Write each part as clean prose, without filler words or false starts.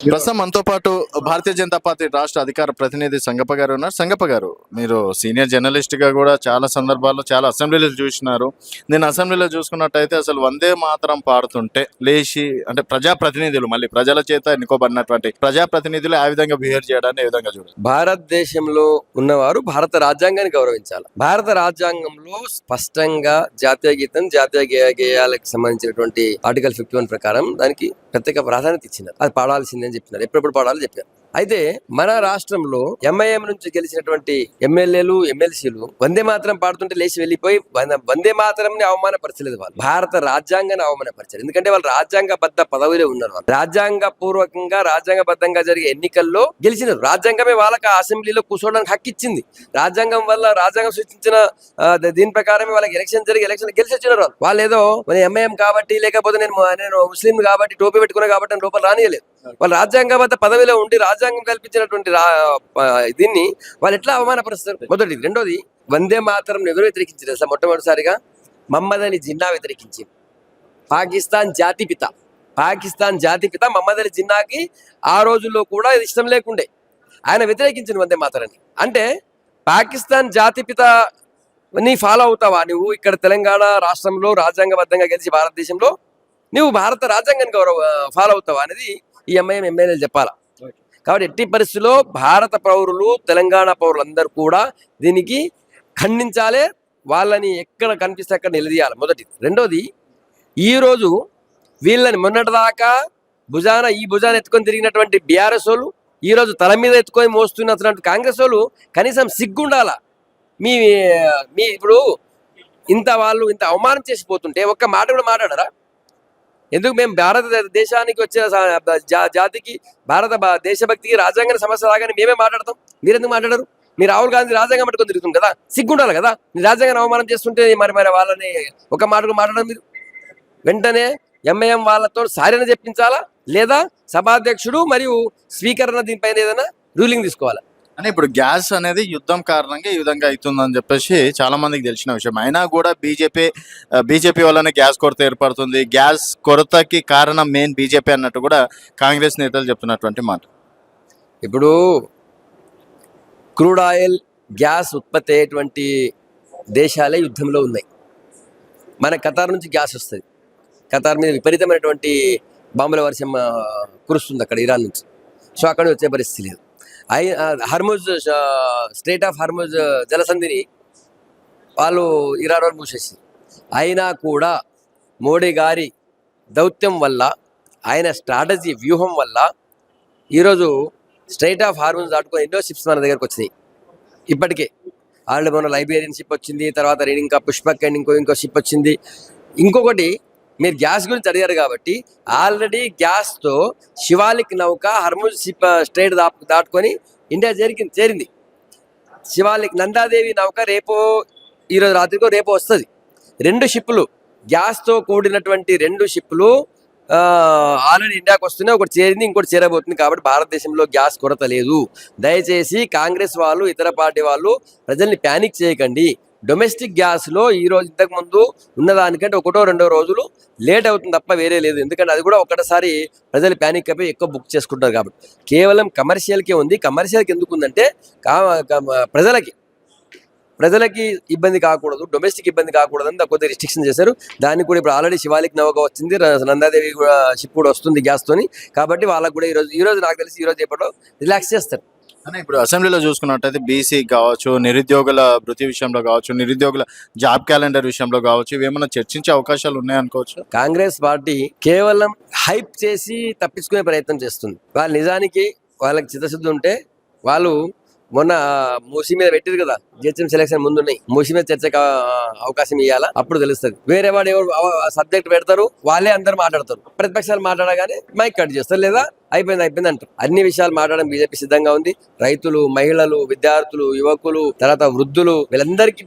ప్రస్తుతం మనతో పాటు భారతీయ జనతా పార్టీ రాష్ట్ర అధికార ప్రతినిధి సంగప్ప గారు ఉన్నారు. సంగప్ప గారు, మీరు సీనియర్ జర్నలిస్ట్ గా కూడా చాలా సందర్భాల్లో చాలా అసెంబ్లీలో చూసినారు. నేను అసెంబ్లీలో చూసుకున్నట్టయితే అసలు వందే మాతరం పాడుతుంటే లేచి అంటే ప్రజాప్రతినిధులు, మళ్ళీ ప్రజల చేత ఎన్నుకోబడినటువంటి ప్రజాప్రతినిధులు ఆ విధంగా బిహేవ్ చేయడాన్ని ఏ విధంగా చూడాలి? భారతదేశంలో ఉన్నవారు భారత రాజ్యాంగాన్ని గౌరవించాలి. భారత రాజ్యాంగంలో స్పష్టంగా జాతీయ గీతం, జాతీయ గేయాలకు సంబంధించినటువంటి ఆర్టికల్ 51 ప్రకారం దానికి ప్రత్యేక ప్రాధాన్యత ఇచ్చినారు. అది పాడాల్సిందని చెప్పినారు, ఎప్పుడెప్పుడు పాడాలో చెప్పారు. అయితే మన రాష్ట్రంలో ఎంఐఎం నుంచి గెలిచినటువంటి ఎమ్మెల్యేలు, ఎమ్మెల్సీలు వందే మాత్రం పాడుతుంటే లేచి వెళ్ళిపోయి వందే మాత్రంని అవమానపరచలేదు. వాళ్ళు భారత రాజ్యాంగాన్ని అవమానపరిచారు. ఎందుకంటే వాళ్ళు రాజ్యాంగబద్ధ పదవిలో ఉన్నారు. వాళ్ళు రాజ్యాంగ పూర్వకంగా, రాజ్యాంగబద్ధంగా జరిగే ఎన్నికల్లో గెలిచినారు. రాజ్యాంగమే వాళ్ళకి అసెంబ్లీలో కూర్చోవడానికి హక్కు ఇచ్చింది. రాజ్యాంగం వల్ల, రాజ్యాంగం సూచించిన దీని ప్రకారమే వాళ్ళకి ఎలక్షన్ జరిగి ఎలక్షన్ గెలిచి వచ్చినారు. వాళ్ళు ఏదో ఎంఐఎం కాబట్టి, లేకపోతే నేను ముస్లిం కాబట్టి, టోపీ పెట్టుకున్నా కాబట్టి అని లోపల రానియలేదు. వాళ్ళు రాజ్యాంగబద్ధ పదవిలో ఉండి రాజ్యాంగం కల్పించినటువంటి దీన్ని వాళ్ళు ఎట్లా అవమానపరుస్తారు? మొదటిది. రెండోది, వందే మాతరం ఎవరు వ్యతిరేకించారు అసలు? మొట్టమొదటిసారిగా మహమ్మద్ అలీ జిన్నా వ్యతిరేకించింది. పాకిస్తాన్ జాతిపిత మహమ్మద్ అలీ జిన్నాకి ఆ రోజుల్లో కూడా ఇష్టం లేకుండే, ఆయన వ్యతిరేకించిన వందే మాతరాన్ని. అంటే పాకిస్తాన్ జాతిపిత నీ ఫాలో అవుతావా నువ్వు? ఇక్కడ తెలంగాణ రాష్ట్రంలో రాజ్యాంగబద్ధంగా గెలిచి భారతదేశంలో నువ్వు భారత రాజ్యాంగాన్ని ఫాలో అవుతావా అనేది ఈ ఎంఐఎం ఎమ్మెల్యేలు చెప్పాలా. కాబట్టి ఎట్టి పరిస్థితుల్లో భారత పౌరులు, తెలంగాణ పౌరులు అందరూ కూడా దీనికి ఖండించాలి. వాళ్ళని ఎక్కడ కనిపిస్తే అక్కడ నిలదీయాలి, మొదటిది. రెండోది, ఈరోజు వీళ్ళని మొన్నటిదాకా ఈ భుజాన ఎత్తుకొని తిరిగినటువంటి బీఆర్ఎస్ వాళ్ళు ఈరోజు తల మీద ఎత్తుకొని మోస్తున్నటువంటి కాంగ్రెస్ వాళ్ళు కనీసం సిగ్గుండాలా. మీ ఇప్పుడు వాళ్ళు ఇంత అవమానం చేసిపోతుంటే ఒక్క మాట కూడా మాట్లాడరా? ఎందుకు? మేము భారతదేశానికి వచ్చే జాతికి, దేశభక్తికి, రాజ్యాంగాన్ని సమస్య రాగానే మేమే మాట్లాడతాం, మీరెందుకు మాట్లాడరు? మీరు రాహుల్ గాంధీ రాజ్యాంగం పట్టుకొని తిరుగుతుంది కదా, సిగ్గుండాలి కదా. మీరు రాజ్యాంగాన్ని అవమానం చేస్తుంటే మరి వాళ్ళని ఒక మాట కూడా మాట్లాడడం. మీరు వెంటనే ఎంఐఎం వాళ్ళతో సారిన చెప్పించాలా, లేదా సభాధ్యక్షుడు మరియు స్పీకర్ దీనిపైన ఏదైనా రూలింగ్ తీసుకోవాలా. అంటే ఇప్పుడు గ్యాస్ అనేది యుద్ధం కారణంగా ఈ విధంగా అవుతుందని చెప్పేసి చాలా మందికి తెలిసిన విషయం. అయినా కూడా బీజేపీ వల్లనే గ్యాస్ కొరత ఏర్పడుతుంది, గ్యాస్ కొరతకి కారణం మెయిన్ బీజేపీ అన్నట్టు కూడా కాంగ్రెస్ నేతలు చెప్తున్నటువంటి మాట. ఇప్పుడు క్రూడ్ ఆయిల్, గ్యాస్ ఉత్పత్తి అయ్యేటువంటి దేశాలే యుద్ధంలో ఉన్నాయి. మన ఖతార్ నుంచి గ్యాస్ వస్తుంది. ఖతార్ మీద విపరీతమైనటువంటి బాంబుల వర్షం కురుస్తుంది అక్కడ, ఇరాన్ నుంచి. సో అక్కడ వచ్చే పరిస్థితి లేదు. హర్ముజ్, స్ట్రేట్ ఆఫ్ హర్ముజ్ జలసంధిని వాళ్ళు ఇరాన్ వాళ్ళు మూసేసారు. అయినా కూడా మోడీ గారి దౌత్యం వల్ల, ఆయన స్ట్రాటజీ వ్యూహం వల్ల ఈరోజు స్ట్రైట్ ఆఫ్ హార్మోన్స్ దాటుకొని ఎన్నో షిప్స్ మన దగ్గరకు వచ్చినాయి. ఇప్పటికే ఆల్రెడీ మన లైబేరియన్ షిప్ వచ్చింది, తర్వాత ఇంకా పుష్పక్ అండ్ ఇంకో షిప్ వచ్చింది. ఇంకొకటి, మీరు గ్యాస్ గురించి అడిగారు కాబట్టి ఆల్రెడీ గ్యాస్తో శివాలిక్ నౌక హర్ముజ్ షిప్ స్ట్రైట్ దాటుకొని ఇండియా చేరింది. శివాలిక్ నందాదేవి నౌక ఈరోజు రాత్రికో రేపు వస్తుంది. 2 షిప్పులు, గ్యాస్తో కూడినటువంటి 2 షిప్పులు ఆల్రెడీ ఇండియాకి వస్తున్నాయి. ఒకటి చేరింది, ఇంకోటి చేరబోతుంది. కాబట్టి భారతదేశంలో గ్యాస్ కొరత లేదు. దయచేసి కాంగ్రెస్ వాళ్ళు, ఇతర పార్టీ వాళ్ళు ప్రజల్ని ప్యానిక్ చేయకండి. డొమెస్టిక్ గ్యాస్లో ఈరోజు ఇంతకు ముందు ఉన్నదానికంటే 1-2 రోజులు లేట్ అవుతుంది తప్ప వేరే లేదు. ఎందుకంటే అది కూడా ఒకటేసారి ప్రజలు ప్యానిక్ అయిపోయి ఎక్కువ బుక్ చేసుకుంటారు. కాబట్టి కేవలం కమర్షియల్కే ఉంది. కమర్షియల్కి ఎందుకు ఉందంటే ప్రజలకి ఇబ్బంది కాకూడదు, డొమెస్టిక్ ఇబ్బంది కాకూడదు అని కొద్దిగా రిస్ట్రిక్షన్ చేశారు. దానికి కూడా ఇప్పుడు ఆల్రెడీ శివాలిక్ నౌక వచ్చింది, నందాదేవి కూడా షిప్ కూడా వస్తుంది గ్యాస్తోని. కాబట్టి వాళ్ళకు కూడా ఈరోజు నాకు తెలిసి ఈరోజు ఎప్పటిలో రిలాక్స్ చేస్తారు. అంటే ఇప్పుడు అసెంబ్లీలో చూసుకున్నట్టయితే బీసీ కావచ్చు, నిరుద్యోగుల భృతి విషయంలో కావచ్చు, నిరుద్యోగుల జాబ్ క్యాలెండర్ విషయంలో కావచ్చు, ఇవేమన్నా చర్చించే అవకాశాలు ఉన్నాయనుకోవచ్చు. కాంగ్రెస్ పార్టీ కేవలం హైప్ చేసి తప్పించుకునే ప్రయత్నం చేస్తుంది. వాళ్ళు నిజానికి వాళ్ళకి చిత్తశుద్ధి ఉంటే వాళ్ళు మొన్న మూసీ మీద పెట్టిరు కదా, జిహెచ్ఎం సెలక్షన్ ముందున్నాయి, మూసీ మీద చర్చకు అవకాశం ఇవ్వాలా, అప్పుడు తెలుస్తుంది. వేరే వాడు ఎవరు సబ్జెక్ట్ పెడతారు, వాళ్ళే అందరు మాట్లాడతారు. ప్రతిపక్షాలు మాట్లాడగానే మైక్ కట్ చేస్తారు, లేదా అయిపోయింది అంటారు. అన్ని విషయాలు మాట్లాడడం బీజేపీ సిద్ధంగా ఉంది. రైతులు, మహిళలు, విద్యార్థులు, యువకులు, తర్వాత వృద్ధులు, వీళ్ళందరికీ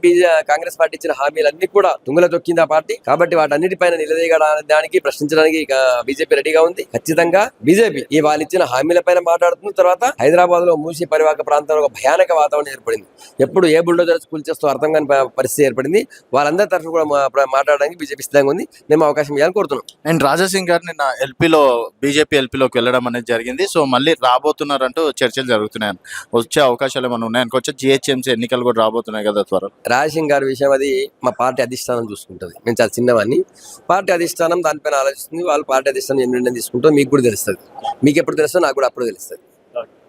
కాంగ్రెస్ పార్టీ ఇచ్చిన హామీలన్నీ కూడా తుంగలో తొక్కింది ఆ పార్టీ. కాబట్టి వాటన్నిటిపైన నిలదీయడానికి, ప్రశ్నించడానికి బీజేపీ రెడీగా ఉంది. ఖచ్చితంగా బీజేపీ వాళ్ళు ఇచ్చిన హామీలపైన మాట్లాడుతున్న తర్వాత హైదరాబాద్ లో మూసీ పరివాహక ప్రాంతంలో భయానక వాతావరణం ఏర్పడింది. ఎప్పుడు ఏ బుల్డోజర్ స్కూల్ చేస్తూ అర్థం కాని పరిస్థితి ఏర్పడింది. వాళ్ళందరి తరఫున కూడా మాట్లాడడానికి బీజేపీ సిద్ధంగా ఉంది. మేము అవకాశం ఇవ్వాలని కోరుతున్నాం. అండ్ రాజాసింగ్ గారు నిన్న బీజేపీ ఎల్పీలోకి వెళ్ళడం అనేది జరిగింది. సో మళ్ళీ రాబోతున్నారంటూ చర్చలు జరుగుతున్నాయి. వచ్చే అవకాశాలు ఏమైనా ఉన్నాయి అనుకోవచ్చా? జిహెచ్ఎంసీ ఎన్నికలు కూడా రాబోతున్నాయి కదా త్వరలో. రాజసింగ్ గారి విషయం అది మా పార్టీ అధిష్టానం చూసుకుంటుంది. మేము చాలా చిన్నవాడిని, పార్టీ అధిష్టానం దానిపైన ఆలోచిస్తుంది. వాళ్ళు పార్టీ అధిష్టానం ఏం నిర్ణయం తీసుకుంటారో మీకు కూడా తెలుస్తుంది. మీకు ఎప్పుడు తెలుస్తుందో నాకు కూడా అప్పుడు తెలుస్తుంది.